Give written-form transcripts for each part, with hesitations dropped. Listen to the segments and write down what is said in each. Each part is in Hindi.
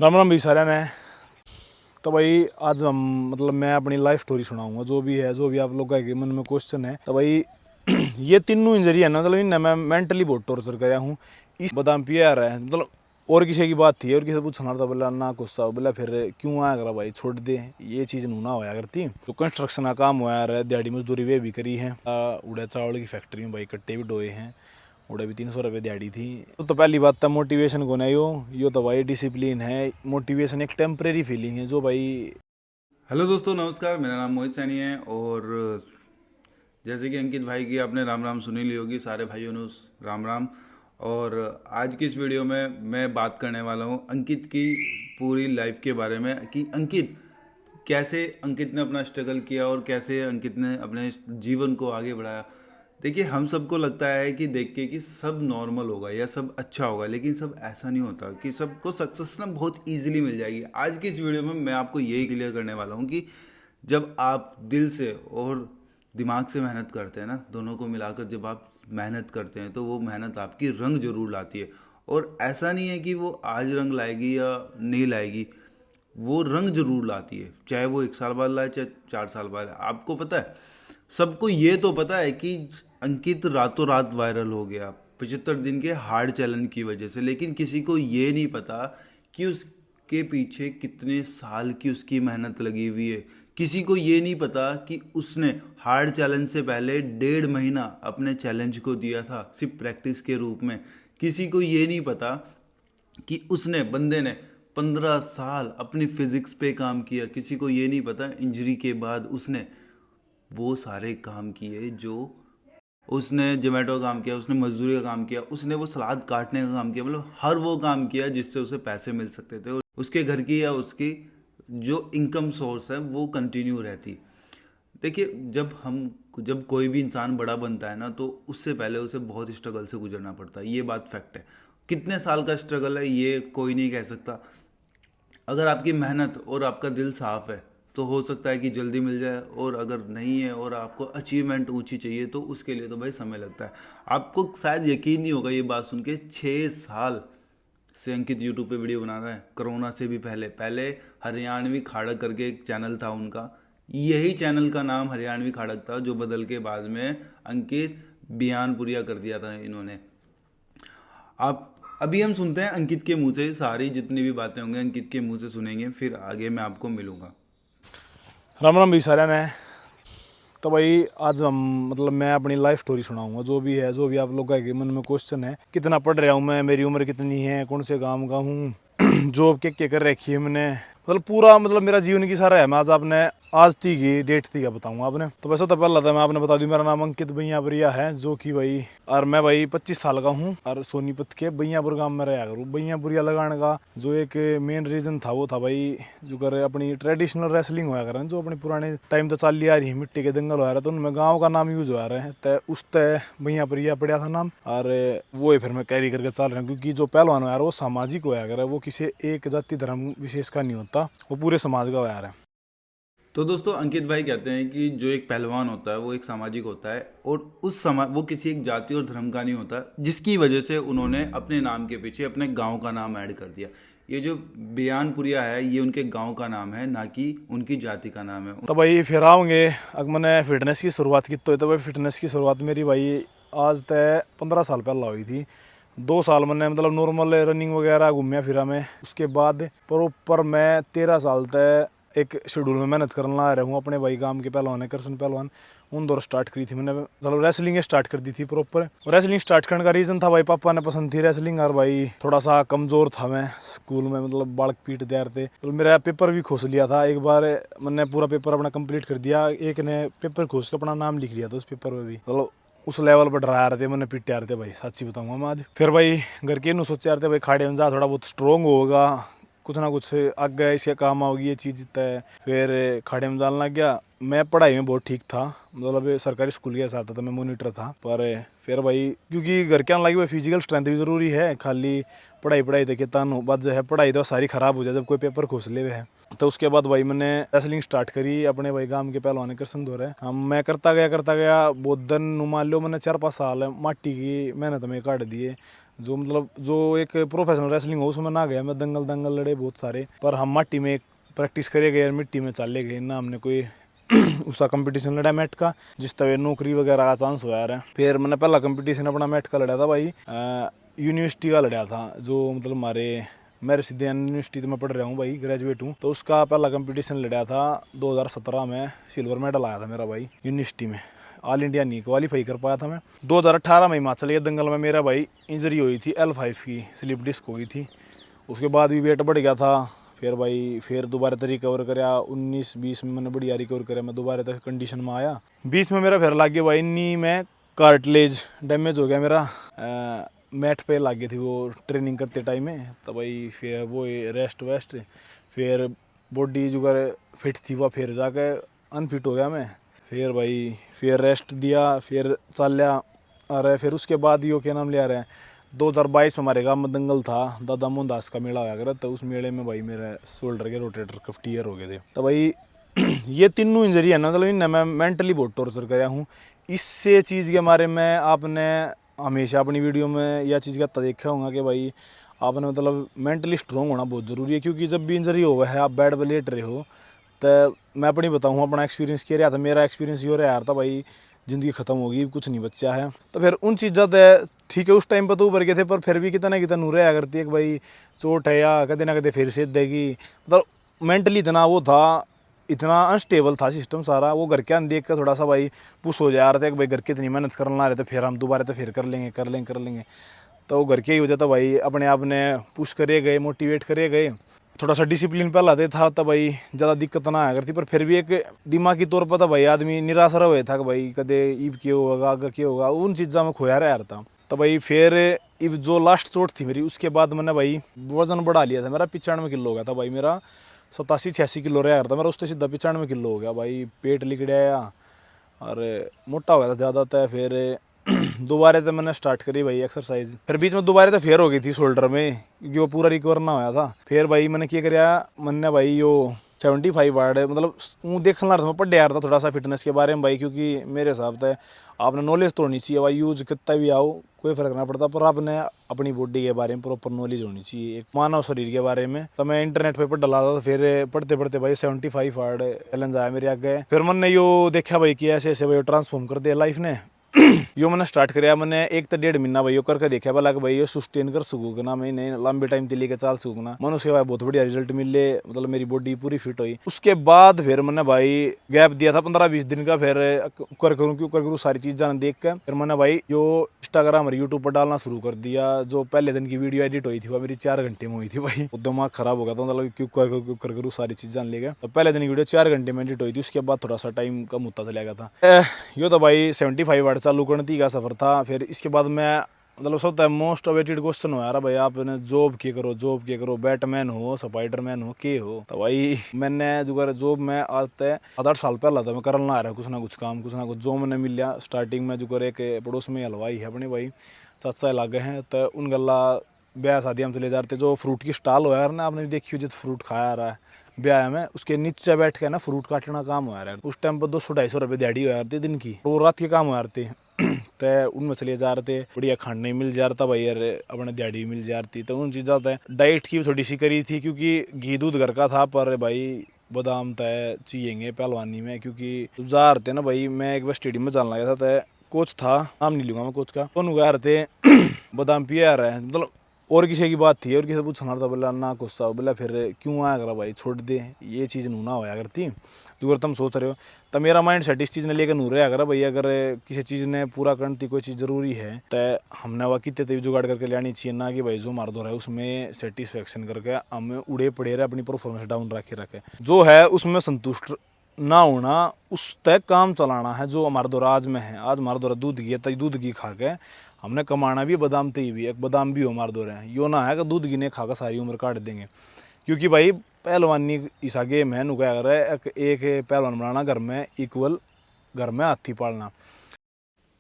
राम राम भी सारे ने। तो भाई आज हम मैं अपनी लाइफ स्टोरी सुनाऊंगा, जो भी है, जो भी आप लोग के मन में क्वेश्चन है। तो भाई ये तीनों इंजरी है ना, इन्हें मैं मेंटली बहुत टॉर्चर कराया हूँ। इस बादाम पिया आ रहा है, और किसी की बात थी और किसी पूछना था, बोला ना गुस्सा बोला फिर क्यों आया करा भाई, छोड़ दे ये चीज़ नूना होया करती। तो कंस्ट्रक्शन का काम हुआ है, दिहाड़ी मजदूरी वे भी करी है। उड़ा चावल की फैक्ट्री में भाई कट्टे भी डोए हैं, उड़े भी 300 रुपये दिहाड़ी थी। तो पहली बात तो मोटिवेशन को नहीं, यो तो भाई डिसिप्लिन है। मोटिवेशन एक टेम्परेरी फीलिंग है जो भाई। हेलो दोस्तों, नमस्कार। मेरा नाम मोहित सैनी है और जैसे कि अंकित भाई की आपने राम राम सुनी ली होगी, सारे भाइयों ने राम राम। और आज की इस वीडियो में मैं बात करने वाला हूँ अंकित की पूरी लाइफ के बारे में कि अंकित ने अपना स्ट्रगल किया और कैसे अंकित ने अपने जीवन को आगे बढ़ाया। देखिए, हम सबको लगता है कि देख के कि सब नॉर्मल होगा या सब अच्छा होगा, लेकिन सब ऐसा नहीं होता कि सबको सक्सेस ना बहुत इजीली मिल जाएगी। आज की इस वीडियो में मैं आपको यही क्लियर करने वाला हूँ कि जब आप दिल से और दिमाग से मेहनत करते हैं ना, दोनों को मिलाकर जब आप मेहनत करते हैं तो वो मेहनत आपकी रंग जरूर लाती है। और ऐसा नहीं है कि वो आज रंग लाएगी या नहीं लाएगी, वो रंग जरूर लाती है, चाहे वो 1 साल बाद लाए चाहे 4 साल बाद। आपको पता है, सबको ये तो पता है कि अंकित रातों रात वायरल हो गया 75 दिन के हार्ड चैलेंज की वजह से, लेकिन किसी को ये नहीं पता कि उसके पीछे कितने साल की उसकी मेहनत लगी हुई है। किसी को ये नहीं पता कि उसने हार्ड चैलेंज से पहले 1.5 महीना अपने चैलेंज को दिया था सिर्फ प्रैक्टिस के रूप में। किसी को ये नहीं पता कि बंदे ने 15 साल अपनी फिजिक्स पे काम किया। किसी को ये नहीं पता इंजरी के बाद उसने वो सारे काम किए जो उसने जोमेटो का काम किया, उसने मजदूरी का काम किया, उसने वो सलाद काटने का काम किया, मतलब हर वो काम किया जिससे उसे पैसे मिल सकते थे और उसके घर की या उसकी जो इनकम सोर्स है वो कंटिन्यू रहती। देखिए, जब कोई भी इंसान बड़ा बनता है ना, तो उससे पहले उसे बहुत स्ट्रगल से गुजरना पड़ता है। ये बात फैक्ट है। कितने साल का स्ट्रगल है ये कोई नहीं कह सकता। अगर आपकी मेहनत और आपका दिल साफ है तो हो सकता है कि जल्दी मिल जाए, और अगर नहीं है और आपको अचीवमेंट ऊंची चाहिए तो उसके लिए तो भाई समय लगता है। आपको शायद यकीन नहीं होगा ये बात सुन के, 6 साल से अंकित यूट्यूब पे वीडियो बना रहा है। कोरोना से भी पहले पहले हरियाणवी खाड़क करके एक चैनल था उनका, यही चैनल का नाम हरियाणवी खाड़क था, जो बदल के बाद में अंकित बयानपुरिया कर दिया था इन्होंने। आप अभी हम सुनते हैं अंकित के मुंह से, सारी जितनी भी बातें होंगी अंकित के मुंह से सुनेंगे, फिर आगे मैं आपको मिलूंगा। राम राम भी सारे ने। तो भाई आज हम मैं अपनी लाइफ स्टोरी सुनाऊंगा, जो भी है, जो भी आप लोग के मन में क्वेश्चन है। कितना पढ़ रहा हूँ मैं, मेरी उम्र कितनी है, कौन से काम का हूँ, जॉब क्या कर रखी है मैंने, पूरा मेरा जीवन की सारा है। मैं आज आपने आज थी की डेट थी क्या बताऊंगा आपने। तो वैसे तो पहला था मैं आपने बता दूं, मेरा नाम अंकित बयानपुरिया है, जो कि भाई और मैं भाई 25 साल का हूँ और सोनीपत के बयानपुर गांव में रहा करूँ। बयानपुरिया लगाने का जो एक मेन रीजन था वो था भाई, जो कर अपनी ट्रेडिशनल रेसलिंग होया करें, जो अपने पुराने टाइम तो चल आ रही है, मिट्टी के दंगल होया रहे, तो उनमें गाँव का नाम यूज हो रहे हैं। तय उस तय बयानपुरिया पड़ा था नाम, और वो फिर मैं कैरी करके चल रहा हूँ। क्योंकि जो पहलवान हो वो सामाजिक होया करे, वो किसी एक जाति धर्म विशेष का नहीं होता, वो पूरे समाज का होया है। तो दोस्तों, अंकित भाई कहते हैं कि जो एक पहलवान होता है वो एक सामाजिक होता है, और वो किसी एक जाति और धर्म का नहीं होता, जिसकी वजह से उन्होंने अपने नाम के पीछे अपने गांव का नाम ऐड कर दिया। ये जो बयानपुरिया है ये उनके गांव का नाम है, ना कि उनकी जाति का नाम है। तो भाई फिर आओगे, अगर मैंने फिटनेस की शुरुआत की तो भाई फिटनेस की शुरुआत मेरी भाई आज तय 15 साल पहला हुई थी। 2 साल मैंने नॉर्मल रनिंग वगैरह घूमया फिरा मैं। उसके बाद प्रॉपर मैं 13 साल तक एक शेड्यूल में मेहनत करना आ रहा हूँ। अपने भाई काम के पहलवान है कृष्ण पहलवान, उन दौर स्टार्ट करी थी मैंने, रेसलिंग स्टार्ट कर दी थी प्रॉपर। रेसलिंग स्टार्ट करने का रीज़न था भाई, पापा ने पसंद थी रेसलिंग, और भाई थोड़ा सा कमज़ोर था मैं स्कूल में, बालक पीट तैयार थे। तो मेरा पेपर भी खोस लिया था एक बार, मैंने पूरा पेपर अपना कंप्लीट कर दिया। एक ने पेपर खोस के अपना नाम लिख लिया था उस पेपर में भी, उस लेवल पर डरा रहे थे, मैंने पीट रहे थे भाई, सच्ची बताऊंगा मैं आज। फिर भाई घर के नु सोच रहे थे भाई खाड़े में जा, थोड़ा बहुत स्ट्रॉन्ग होगा, कुछ ना कुछ आगे इसके काम आओगी ये चीज़ तय। फिर खाड़े में जाने लग गया। मैं पढ़ाई में बहुत ठीक था, सरकारी स्कूल के साथ था, मैं मॉनिटर था। पर फिर भाई क्योंकि घर के आने लगी भाई फिजिकल स्ट्रेंथ भी ज़रूरी है, खाली पढ़ाई देखिए तानो बात जो है, पढ़ाई तो सारी ख़राब हो जाए जब कोई पेपर खोस ले हुए है। तो उसके बाद भाई मैंने रेसलिंग स्टार्ट करी अपने भाई गांव के पहलवान कृष्ण दौरे। हम मैं करता गया बहुत दिन मान लो मैंने 4-5 साल माटी की मेहनत में काट दिए। जो मतलब जो एक प्रोफेशनल रेसलिंग हो उसमें ना गया मैं, दंगल दंगल लड़े बहुत सारे, पर हम माटी में प्रैक्टिस करे गए, मिट्टी में चले गए ना, हमने कोई उसका कंपटीशन लड़ा मैट का जिस तरह नौकरी वगैरह का चांस हुआ है। फिर मैंने पहला कंपटीशन अपना मैट का लड़ा था भाई, यूनिवर्सिटी का लड़ा था, जो मतलब हमारे मेरे सीधे यूनिवर्सिटी में पढ़ रहा हूँ भाई, ग्रेजुएट हूँ, तो उसका पहला कंपटीशन लड़ा था 2017 में, सिल्वर मेडल आया था मेरा भाई यूनिवर्सिटी में, ऑल इंडिया नहीं क्वालीफाई कर पाया था मैं। 2018 में हिमाचल के दंगल में मेरा भाई इंजरी हुई थी, L5 की स्लिप डिस्क हो गई थी, उसके बाद भी वेट बढ़ गया था। फिर भाई फिर दोबारा तक रिकवर कराया, 19-20 में मैंने बढ़िया रिकवर कराया, मैं दोबारा तक कंडीशन में आया। 20 में मेरा फिर लग गया भाई नी में कार्टिलेज डैमेज हो गया मेरा, मैट पे लग गई थी वो ट्रेनिंग करते टाइम में, तो भाई फिर वो रेस्ट वेस्ट, फिर बॉडी जो फिट थी वह फिर जाके अनफिट हो गया मैं। फिर भाई फिर रेस्ट दिया, फिर चल लिया। अरे फिर उसके बाद यो क्या नाम ले आ रहे हैं, 2022 में हमारे गाँव में दंगल था, दादा मोहनदास का मेला होया करा, तो उस मेले में भाई मेरे शोल्डर के रोटेटर कफ टीयर हो गए थे। तो भाई ये तीनों इंजरी है ना, मतलब इनने मैं मेंटली बहुत टॉर्चर कराया हूँ। इससे चीज़ के बारे में आपने हमेशा अपनी वीडियो में यह चीज़ का देखा होगा कि भाई आपने मतलब मेंटली स्ट्रॉन्ग होना बहुत ज़रूरी है, क्योंकि जब भी इंजरी हो है आप बेड पर लेट रहे हो, तो मैं अपनी बताऊँ अपना एक्सपीरियंस क्या रहा था, मेरा एक्सपीरियंस ये रहा था भाई, ज़िंदगी ख़त्म होगी, कुछ नहीं बचा है। तो फिर उन चीज़ों से ठीक है उस टाइम पर तो उभर गए थे, पर फिर भी कितना ना कितना नूर आया करती है कि भाई चोट है या कदे ना कदे फिर से देगी, मतलब मेंटली इतना वो था, इतना अनस्टेबल था सिस्टम सारा। वो घर के अंदर देख कर थोड़ा सा भाई पुश हो जा रहे थे कि भाई घर के इतनी मेहनत करना रहे थे, फिर हम दोबारा तो फिर कर लेंगे। तो वो घर के ही वजह था भाई, अपने आप ने पुश करे गए, मोटिवेट करे गए, थोड़ा सा डिसिप्लिन पे लाते था, तब भाई ज़्यादा दिक्कत ना आया करती। पर फिर भी एक दिमागी तौर पर था भाई आदमी निराश रहा था कि भाई कदे ईब क्या होगा, आगे क्या होगा, उन चीज़ों में खोया रहा था। तो भाई फिर इब जो लास्ट चोट थी मेरी, उसके बाद मैंने भाई वज़न बढ़ा लिया था, मेरा 95 किलो हो गया था भाई, मेरा 87-86 किलो रहा था मेरा, उससे सीधा 95 किलो हो गया भाई, पेट लिख गया और मोटा हो गया था ज़्यादा। था फिर दोबारा तो मैंने स्टार्ट करी भाई एक्सरसाइज, फिर बीच में दोबारा तो फेयर हो गई थी शोल्डर में, क्योंकि वो पूरा रिकवर ना होया था। फिर भाई मैंने क्या कराया, मैंने भाई यो 75 वार्ड मतलब वो देखना था, मैं पढ़ यार था थोड़ा सा फिटनेस के बारे में भाई, क्योंकि मेरे हिसाब से आपने नॉलेज तो होनी चाहिए भाई, यूज कितना भी आओ कोई फर्क ना पड़ता, पर आपने अपनी बॉडी के बारे में प्रॉपर नॉलेज होनी चाहिए, एक मानव शरीर के बारे में। तो मैं इंटरनेट पे पढ़ डाला था, फिर पढ़ते पढ़ते भाई 75 वार्ड चैलेंज आया मेरे आगे। फिर मैंने यो देखा भाई कि ऐसे ऐसे भाई ट्रांसफॉर्म कर दिया लाइफ ने। यो मैंने स्टार्ट कराया, मैंने 1 से 1.5 महीना भाई यो करके देखा भला कि भाई ये सस्टेन कर सकूंगा मैं, नहीं लंबे टाइम के लेके चल सकूंगा, मैंने उसके बाद बहुत बढ़िया रिजल्ट मिले, मतलब मेरी बॉडी पूरी फिट हुई। उसके बाद फिर मैंने भाई गैप दिया था 15-20 दिन का, फिर कर करूँ सारी चीज़ें देख कर फिर मैंने भाई जो इंस्टाग्राम और यूट्यूब पर डालना शुरू कर दिया। जो पहले दिन की वीडियो एडिट हुई थी वो मेरी 4 घंटे में हुई थी भाई, वो दिमाग खराब हो गया था, मतलब क्यों कर करूँ सारी चीज़ें लेकर। तो पहले दिन की वीडियो 4 घंटे में एडिट हुई थी, उसके बाद थोड़ा सा टाइम कम होता चला गया था। यो तो भाई 75 वार्ड चालू करने का सफ़र था। फिर इसके बाद मैं मतलब सबसे मोस्ट अवेटेड क्वेश्चन हो यार भाई, आपने जॉब क्या करो, बैटमैन हो, स्पाइडरमैन हो, के हो। तो भाई मैंने जो कर जॉब में आज तक 7-8 साल पहला था मैं करना आ रहा कुछ ना कुछ काम, कुछ ना कुछ जो मैंने मिल लिया। स्टार्टिंग में जो कर एक पड़ोस में हलवाई है अपने भाई, चाचा लागे हैं, तो उन गला ब्याह शादी हम चले जाते, जो फ्रूट की स्टॉल हो यार ना, आपने भी देखी हो, जित फ्रूट खाया रहा है ब्याह में, उसके नीचे बैठ के ना फ्रूट काटना काम हो यार। उस टाइम पर 200-250 रुपये दिहाड़ी हो यार थी दिन की, वो रात के काम हो यार थे। तो उनमें चले जा रहे थे, बढ़िया खाने मिल जा रहा था भाई यार, अपने दिहाड़ी मिल जा रही थी। तो उन चीज़ों से डाइट की थोड़ी सी करी थी, क्योंकि घी दूध घर का था, पर भाई बादाम तय चाहिए पहलवानी में, क्योंकि जा रहे थे ना भाई। मैं एक बार स्टेडियम में जाने लगा था, तो कोच था, नाम नहीं लूँगा मैं कोच का, तो गा रहे थे बादाम पिया आ रहा है, मतलब और किसी की बात थी, और किसी पूछना था, बोला ना गुस्सा बोला फिर क्यों आया करा भाई, छोड़ दे ये चीज़ नू ना होया करती, जो अगर तुम सोच रहे हो। तो मेरा माइंड सेट इस चीज़ ने लेकर नू रहा करा भाई, अगर किसी चीज़ ने पूरा करनी थी, कोई चीज़ ज़रूरी है, तो हमने वह कितने तभी जुगाड़ करके लेनी चाहिए ना, कि भाई जो मार दो है उसमें सेटिस्फेक्शन करके हमें उड़े पड़े रहे, अपनी परफॉर्मेंस डाउन रखे जो है उसमें संतुष्ट ना होना, उस तय काम चलाना है। जो हमारे दौर आज में है, आज हमारे दौर दूध घी है, तय दूध घी खा के हमने कमाना भी, बादाम ते भी, एक बादाम भी हो हमारे दौर है, यो ना है कि दूध घी ने खा कर सारी उम्र काट देंगे। क्योंकि भाई पहलवानी ईसा गेम है, नुका कर एक पहलवान बनाना घर में इक्वल, घर में हाथी पालना।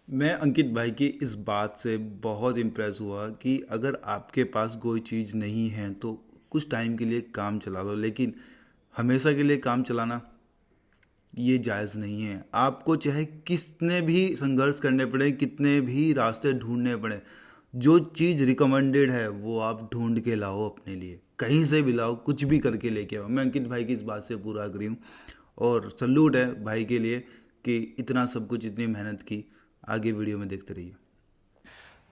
मैं अंकित भाई की इस बात से बहुत इम्प्रेस हुआ कि अगर आपके पास कोई चीज़ नहीं है तो कुछ टाइम के लिए काम चला लो, लेकिन हमेशा के लिए काम चलाना ये जायज़ नहीं है। आपको चाहे कितने भी संघर्ष करने पड़े, कितने भी रास्ते ढूंढने पड़े, जो चीज़ रिकमेंडेड है वो आप ढूंढ के लाओ अपने लिए, कहीं से भी लाओ, कुछ भी करके लेके आओ। मैं अंकित भाई की इस बात से पूरा अग्री हूँ और सल्यूट है भाई के लिए कि इतना सब कुछ, इतनी मेहनत की। आगे वीडियो में देखते रहिए।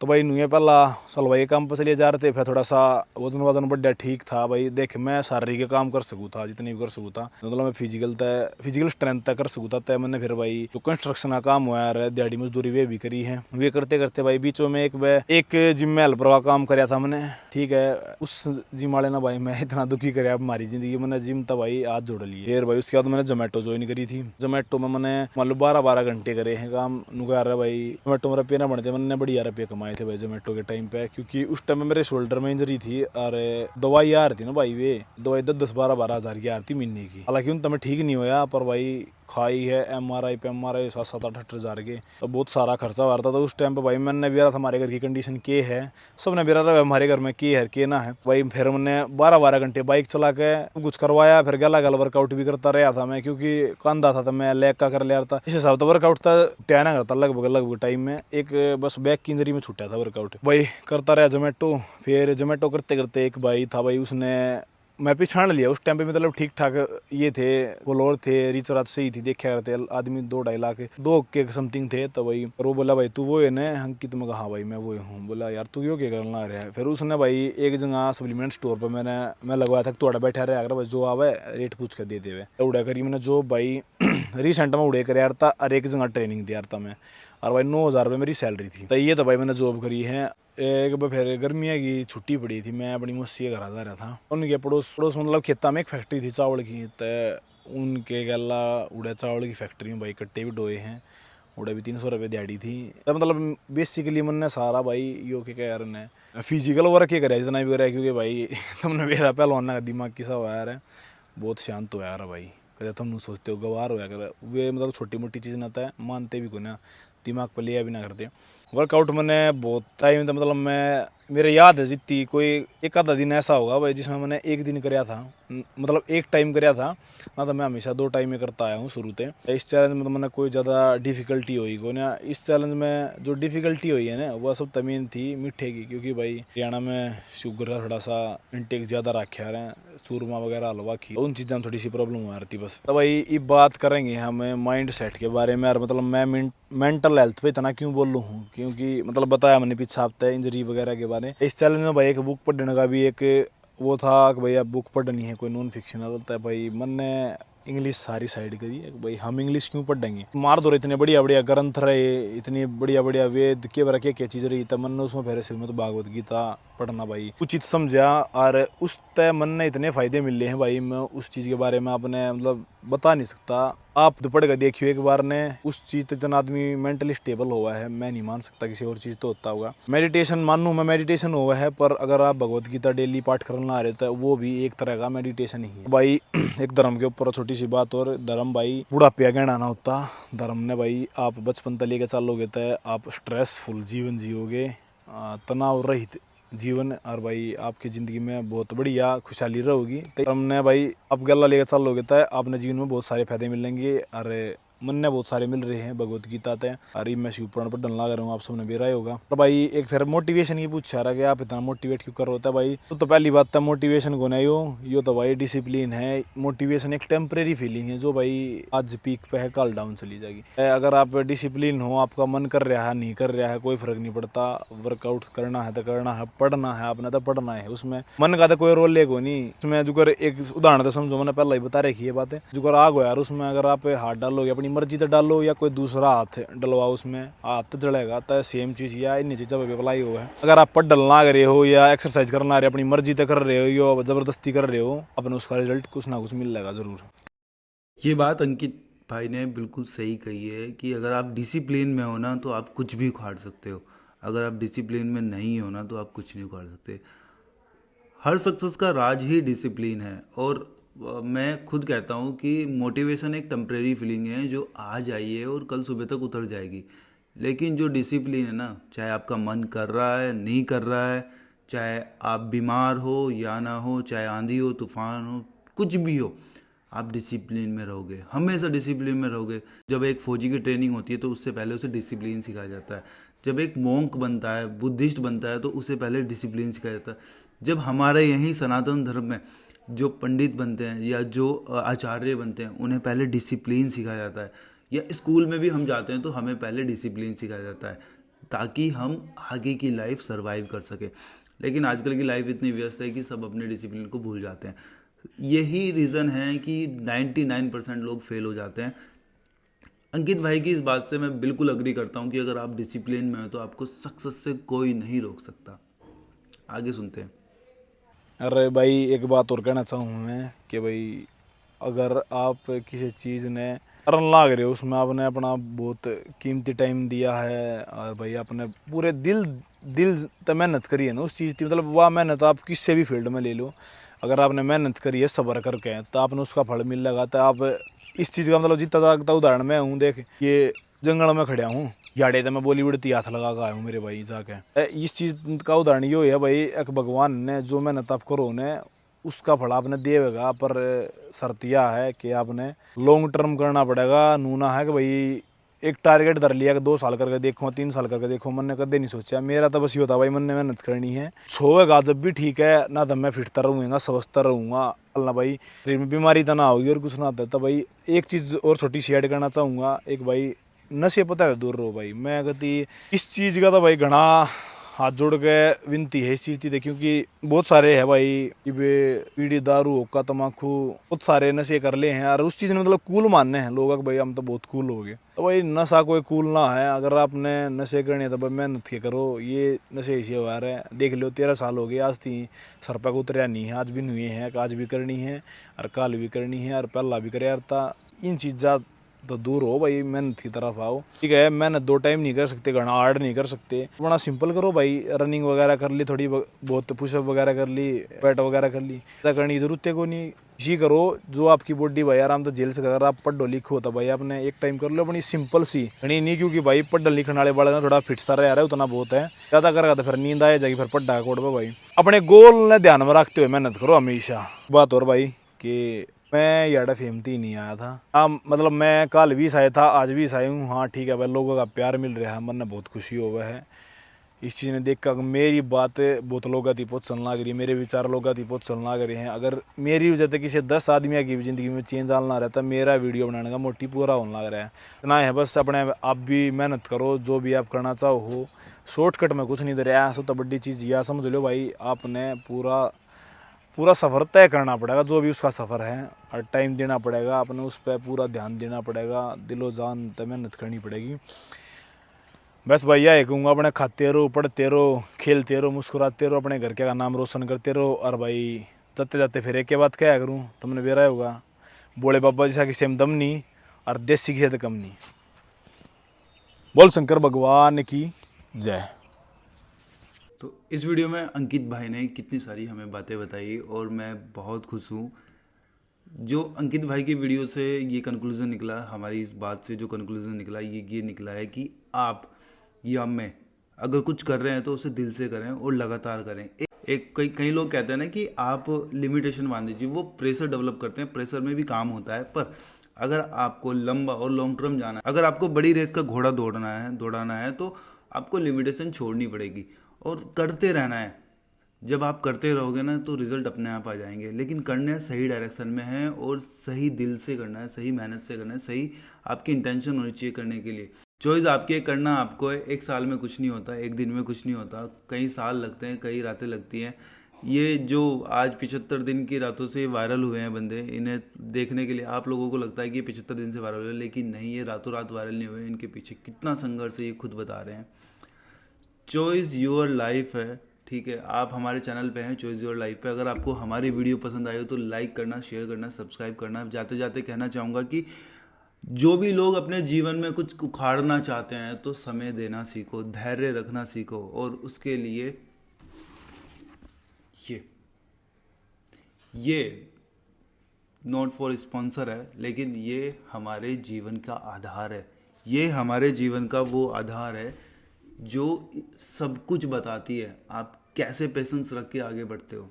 तो भाई नुए पहला सलवाई काम पर चलिए जा रहे थे, फिर थोड़ा सा वजन वजन बढ़िया ठीक था भाई। देख मैं शारीरिक काम कर सकूँ था, जितनी भी कर सकूँ था, मतलब मैं फिजिकल स्ट्रेंथ तक कर सकूँ था। तय मैंने फिर भाई जो कंस्ट्रक्शन का काम हुआ है, दिहाड़ी मजदूरी वे भी करी है। वे करते करते भाई बीचों में एक जिम में हेल्पर का काम कराया था मैंने, ठीक है। उस जिम वाले ना भाई मैं इतना दुखी कराया हमारी जिंदगी में, जिम था भाई आज जोड़ लिए। फिर भाई उसके बाद मैंने जोमेटो ज्वाइन करी थी। जोमेटो में मैंने मान लो 12-12 घंटे करे हैं काम। नुका रहा भाई जोमेटो में रुपये ना बनते, मैंने बढ़िया रुपये कमाए थे भाई जोमेटो के टाइम पे, क्योंकि उस टाइम में मेरे शोल्डर में इंजरी थी और दवाई आ रही थी ना भाई, वे दवाई 10-12 हज़ार की आ रही थी महीने की। हालांकि उन तब ठीक नहीं होया, पर भाई खाई है MRI पे MRI 7-8 हज़ार के, तो बहुत सारा खर्चा आ रहा था। तो उस टाइम पे भाई मैंने भी था हमारे घर की कंडीशन के है, सबने बेरा रहा हमारे घर में के है के ना है भाई। फिर मैंने 12-12 घंटे बाइक चला के कुछ करवाया, फिर गला गल वर्कआउट भी करता रहा था मैं, क्योंकि कांधा था तो मैं लेग का कर लिया था। इस हिसाब से वर्कआउट था टहना करता लगभग टाइम में। एक बस बैक की इंजरी में छूटा था वर्कआउट भाई, करता रहा जोमेटो। फिर जोमेटो करते करते एक भाई था भाई, उसने मैं पहचान लिया उस टाइम पे, मतलब ठीक ठाक ये थे, फॉलोअर थे, रीच रात सही थी, देखा करते आदमी 2-2.5 लाख 2 के समथिंग थे। तो भाई और वो बोला भाई तू वो है ना अंकित? मैं कहा हाँ भाई मैं वो हूँ। बोला यार तू क्यों क्या करना रहा है? फिर उसने भाई एक जगह सप्लीमेंट स्टोर पर मैं लगवाया था, तोड़ा बैठा रहा अगर भाई जो आवे रेट पूछ कर दे देवे। उड़ा करी मैंने जो भाई रिसेंट में उड़े कर यार था, और एक जगह ट्रेनिंग दिया था मैं, और भाई 9,000 रुपये मेरी सैलरी थी। तो ये तो भाई मैंने जॉब करी है। एक बार फिर गर्मियों की छुट्टी पड़ी थी, मैं अपनी मौसी के घर जा रहा था। उनके पड़ोस मतलब खेता में एक फैक्ट्री थी चावल की, तो उनके गला उड़े चावल की फैक्ट्री में भाई कट्टे भी डोए हैं, उड़े भी 300 रुपये दिहाड़ी थी। तो मतलब बेसिकली मैंने सारा भाई यो के यार ने फिजिकल वर्क ही करा जितना भी करा, क्योंकि भाई तुमने मेरा पहलवान का दिमाग किसा हुआ यार है, बहुत शांत हुआ यार भाई। कदे तुम सोचते हो गवार होया कर वे, मतलब छोटी मोटी चीज़ ना था, मानते भी को ना, दिमाग पर लिया भी ना करते। वर्कआउट मैंने बहुत टाइम था, मतलब मैं मेरे याद है जितनी कोई एक आधा दिन ऐसा होगा भाई जिसमें मैंने एक दिन कराया था, मतलब एक टाइम कराया था ना। तो मैं हमेशा 2 टाइम में करता आया हूँ शुरू से। इस चैलेंज में तो मैंने कोई ज़्यादा डिफिकल्टी हुई को ना। इस चैलेंज में जो डिफिकल्टी हुई है ना वह सब तमीन थी मीठे की, क्योंकि भाई हरियाणा में शुगर का थोड़ा सा इंटेक ज़्यादा रखा है, चूरमा वगैरह हलवा खी, उन चीज़ों में थोड़ी सी प्रॉब्लम आ रही थी बस। तो भाई ये बात करेंगे हमें माइंड सेट के बारे में, और मतलब मैं मेंटल हेल्थ पे इतना क्यों बोल रहा हूँ, क्योंकि मतलब बताया मैंने पीछे हफ्ते इंजरी वगैरह के बारे में। इस चैलेंज में भाई एक बुक पढ़ने का भी एक वो था कि भाई अब बुक पढ़नी है कोई नॉन फिक्शनल, तो भाई मैंने इंग्लिश सारी साइड करी है। भाई हम इंग्लिश क्यों पढ़ेंगे, मार दो इतने बढ़िया बढ़िया ग्रंथ रहे, इतनी बढ़िया बढ़िया वेद के बारे क्या क्या चीज़ रही, तब मन उसमें फेरे सिर में तो भागवत गीता पढ़ना भाई उचित समझा, और उस तय मन ने इतने फायदे मिले हैं भाई, मैं उस चीज़ के बारे में आपने मतलब बता नहीं सकता। आप तो पढ़ कर देखियो एक बार ने, उस चीज़ तो जितना आदमी मेंटली स्टेबल हुआ है, मैं नहीं मान सकता किसी और चीज़ तो होता होगा। मेडिटेशन मानूँ मैं, मेडिटेशन हुआ है, पर अगर आप भगवत गीता डेली पाठ करना आ रहे तो वो भी एक तरह का मेडिटेशन ही है भाई। एक धर्म के ऊपर छोटी सी बात, और धर्म भाई बुढ़ापे गहना ना होता। धर्म ने भाई आप बचपन तक लेके चलोगे तो आप स्ट्रेसफुल जीवन जियोगे, तनाव रहित जीवन, और भाई आपकी ज़िंदगी में बहुत बढ़िया खुशहाली रहोगी। तो हमने भाई आप गला लेकर चलोगे तो आपने जीवन में बहुत सारे फायदे मिलेंगे, और मन ने बहुत सारे मिल रहे हैं भगवत गीता ते। अरे मैं शिव पुराण पर डलना कर रहा हूँ, आप सबने बेरा ही होगा। तो भाई एक फिर मोटिवेशन की पूछा रहा कि आप इतना मोटिवेट क्यों करो, होता भाई तो पहली बात तो मोटिवेशन को नहीं हो, यो तो भाई डिसिप्लिन है। मोटिवेशन एक टेम्परेरी फीलिंग है जो भाई आज पीक पे है कल डाउन चली जाएगी। अगर आप डिसिप्लिन हो, आपका मन कर रहा है नहीं कर रहा है कोई फर्क नहीं पड़ता, वर्कआउट करना है तो करना है, पढ़ना है आपने तो पढ़ना है, उसमें मन का तो कोई रोल लेगो नहीं। उसमें जो कर एक उदाहरण तो समझो, मैंने पहले ही बता रखी है बातें, जो कर आग हो यार उसमें अगर आप हाथ डालोगे अपनी मर्जी से डालो या कोई दूसरा हाथ डलवाओ, उसमें हाथ जलेगा। तो सेम चीज़ या इन चीज़ों पर अप्लाई हुआ है। अगर आप पढ़ डलना कर रहे हो या एक्सरसाइज करना रहे अपनी मर्जी से कर रहे हो या ज़बरदस्ती कर रहे हो, अपने उसका रिजल्ट कुछ ना कुछ मिलेगा ज़रूर। ये बात अंकित भाई ने बिल्कुल सही कही है कि अगर आप डिसिप्लिन में हो ना तो आप कुछ भी उखाड़ सकते हो, अगर आप डिसिप्लिन में नहीं हो ना तो आप कुछ नहीं उखाड़ सकते। हर सक्सेस का राज ही डिसिप्लिन है। और मैं खुद कहता हूँ कि मोटिवेशन एक टेम्परेरी फीलिंग है जो आज आई है और कल सुबह तक उतर जाएगी, लेकिन जो डिसिप्लिन है ना, चाहे आपका मन कर रहा है नहीं कर रहा है, चाहे आप बीमार हो या ना हो, चाहे आंधी हो तूफान हो, कुछ भी हो, आप डिसिप्लिन में रहोगे, हमेशा डिसिप्लिन में रहोगे। जब एक फौजी की ट्रेनिंग होती है तो उससे पहले उसे डिसिप्लिन सिखाया जाता है। जब एक मोंक बनता है, बुद्धिस्ट बनता है, तो उसे पहले डिसिप्लिन सिखाया जाता है। जब हमारे यहीं सनातन धर्म में जो पंडित बनते हैं या जो आचार्य बनते हैं, उन्हें पहले डिसिप्लिन सिखाया जाता है। या स्कूल में भी हम जाते हैं तो हमें पहले डिसिप्लिन सिखाया जाता है, ताकि हम आगे की लाइफ सर्वाइव कर सकें। लेकिन आजकल की लाइफ इतनी व्यस्त है कि सब अपने डिसिप्लिन को भूल जाते हैं। यही रीज़न है कि 99% लोग फेल हो जाते हैं। अंकित भाई की इस बात से मैं बिल्कुल अग्री करता हूँ कि अगर आप डिसिप्लिन में हो तो आपको सक्सेस से कोई नहीं रोक सकता। आगे सुनते हैं। अरे भाई एक बात और कहना चाहूँ मैं कि भाई अगर आप किसी चीज़ ने रन लाग रहे हो, उसमें आपने अपना बहुत कीमती टाइम दिया है और भाई आपने पूरे दिल दिल से मेहनत करी है ना उस चीज़ की, मतलब वह मेहनत आप किसी भी फील्ड में ले लो, अगर आपने मेहनत करी है सब्र करके तो आपने उसका फल मिलेगा। तो आप इस चीज़ का मतलब जितना जागता उदाहरण मैं हूँ, देख ये जंगल में खड़ा हूँ, झाड़े तो मैं बॉलीवुड हाथ लगा कर आया हूँ मेरे भाई जाके। इस चीज़ का उदाहरण ये है भाई, एक भगवान ने जो मेहनत आप करो ने उसका फल आपने देगा, पर शर्त यह है कि आपने लॉन्ग टर्म करना पड़ेगा। नूना है कि भाई एक टारगेट धर लिया कि 2 साल करके देखो 3 साल करके देखो, मैंने कदे नहीं सोचा। मेरा तो बस ये होता भाई मैंने मेहनत करनी है, सोएगा जब भी ठीक है ना, तो मैं फिटता रहूँगा स्वस्थ रहूँगा ना भाई, शरीर में बीमारी तो ना होगी और कुछ ना होता। तो भाई एक चीज़ और छोटी सी ऐड करना चाहूँगा, एक भाई नशे पता है दूर रहो भाई। मैं कहती इस चीज़ का तो भाई घना हाथ जोड़ के विनती है इस चीज़ की, क्योंकि बहुत सारे है भाई बीड़ी दारू हुक्का तम्बाकू बहुत सारे नशे कर ले हैं और उस चीज़ ने मतलब कूल मानने हैं लोग कि भाई हम तो बहुत कूल हो गए। तो भाई नशा कोई कूल ना है, अगर आपने नशे करने तो भाई मेहनत के करो। ये नशे ऐसे हुआ है, देख लो 13 साल हो गए आज थी सर पे उतरिया नहीं है, आज भी हुए हैं, आज भी करनी है और कल भी करनी है और पहला भी करे यार। था इन चीज़ा तो दूर हो भाई, मेहनत की तरफ आओ। ठीक है मेहनत 2 टाइम नहीं कर सकते, घना हार्ड नहीं कर सकते, बड़ा सिंपल करो भाई। रनिंग वगैरह कर ली, थोड़ी बहुत पुशअप वगैरह कर ली, बैट वगैरह कर ली, ऐसा करने की जरूरत है को नहीं। इसी करो जो आपकी बॉडी भाई आराम तो जेल से, अगर आप पढ़ो लिखो तो भाई आपने एक टाइम कर लो अपनी सिंपल सी घनी नहीं, क्योंकि भाई पढ़ने लिखने वाले ना थोड़ा फिट सा रह रहा है उतना बहुत है, ज़्यादा करेगा तो फिर नींद आ जाएगी, फिर पढ़ा कोड पे भाई। अपने गोल ने ध्यान में रखते हुए मेहनत करो हमेशा। बात और भाई कि मैं याडा फेमती नहीं आया था, हाँ मतलब मैं कल भी आया था आज भी आया हूँ। हाँ ठीक है भाई, लोगों का प्यार मिल रहा है, मन में बहुत खुशी हुआ है इस चीज़ ने देख कर। मेरी बात बहुत लोगों की पहुँच चलना लग रही है, मेरे विचार लोगों की पहुँच चलना लग रहे हैं। अगर मेरी वजह से किसी 10 आदमी की ज़िंदगी में चेंज आना रहता, मेरा वीडियो बनाने का मोटी पूरा होने लग रहा है। इतना है बस, अपने आप भी मेहनत करो, जो भी आप करना चाहो हो, शॉर्टकट में कुछ नहीं दे रहा। सबसे बड़ी चीज़ यह समझ लो भाई, आपने पूरा सफ़र तय करना पड़ेगा, जो भी उसका सफ़र है, और टाइम देना पड़ेगा अपने उस पर, पूरा ध्यान देना पड़ेगा, दिलो जान तय मेहनत करनी पड़ेगी। बस भैया एक कहूँगा, अपने खाते रहो, पढ़ते रहो, खेलते रहो, मुस्कुराते रहो, अपने घर के का नाम रोशन करते रहो। और भाई जाते जाते फिर एक के बात क्या करूँ, तुमने बेरा होगा बोले बाबा जैसा कि सेम दम नहीं और देसी की कम नहीं। बोल शंकर भगवान की जय। तो इस वीडियो में अंकित भाई ने कितनी सारी हमें बातें बताई और मैं बहुत खुश हूँ। जो अंकित भाई की वीडियो से ये कंक्लूज़न निकला, हमारी इस बात से जो कंक्लूज़न निकला ये निकला है कि आप या मैं अगर कुछ कर रहे हैं तो उसे दिल से करें और लगातार करें। एक कई लोग कहते हैं ना कि आप लिमिटेशन मान दीजिए, वो प्रेशर डेवलप करते हैं, प्रेशर में भी काम होता है, पर अगर आपको लंबा और लॉन्ग टर्म जाना है, अगर आपको बड़ी रेस का घोड़ा दौड़ाना है तो आपको लिमिटेशन छोड़नी पड़ेगी और करते रहना है। जब आप करते रहोगे ना तो रिजल्ट अपने आप आ जाएंगे, लेकिन करना सही डायरेक्शन में है और सही दिल से करना है, सही मेहनत से करना है, सही आपकी इंटेंशन होनी चाहिए करने के लिए। चॉइस आपकी है, करना आपको है। एक साल में कुछ नहीं होता, एक दिन में कुछ नहीं होता, कई साल लगते हैं, कई रातें लगती हैं। ये जो आज 75 दिन की रातों से वायरल हुए हैं बंदे, इन्हें देखने के लिए आप लोगों को लगता है कि 75 दिन से वायरल हुए, लेकिन नहीं, ये रातों रात वायरल नहीं हुए। इनके पीछे कितना संघर्ष है ये खुद बता रहे हैं। चॉइस योर लाइफ है, ठीक है। आप हमारे चैनल पे हैं चॉइस योर लाइफ पे। अगर आपको हमारी वीडियो पसंद आई हो तो लाइक करना, शेयर करना, सब्सक्राइब करना। जाते जाते कहना चाहूँगा कि जो भी लोग अपने जीवन में कुछ उखाड़ना चाहते हैं तो समय देना सीखो, धैर्य रखना सीखो, और उसके लिए ये नॉट फॉर स्पॉन्सर है, लेकिन ये हमारे जीवन का आधार है। ये हमारे जीवन का वो आधार है जो सब कुछ बताती है आप कैसे पेशेंस रख के आगे बढ़ते हो।